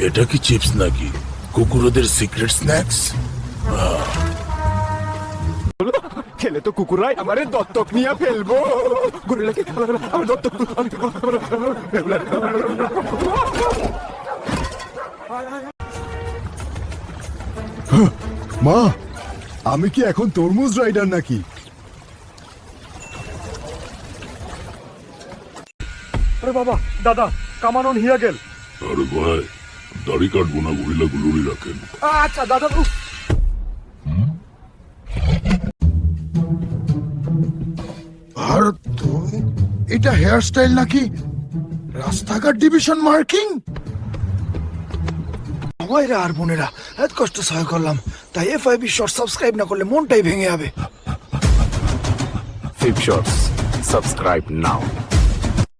এটা কি চিপস নাকি কুকুরদের সিক্রেট স্ন্যাক্স? খেলে তো কুকুরাই আমারে দত্তক নিয়ে ফেলবো। গরিলাকে আমার দত্তক মা, আমি কি এখন তরমুজ রাইডার নাকি? আরে বাবা, দাদা কামানন হিয়া গেল। আরে ভাই, দাড়ি কাটবো না, গরিলাগুলোরই রাখেন। আচ্ছা দাদা। আর তো এটা হেয়ার স্টাইল নাকি রাস্তাঘাট ডিভিশন মার্কিং? ভাইরা আর বোনেরা, এত কষ্ট সহায় করলাম, তাই FIB শর্ট সাবস্ক্রাইব না করলে মনটাই ভেঙে যাবে। Fib Shorts, subscribe now.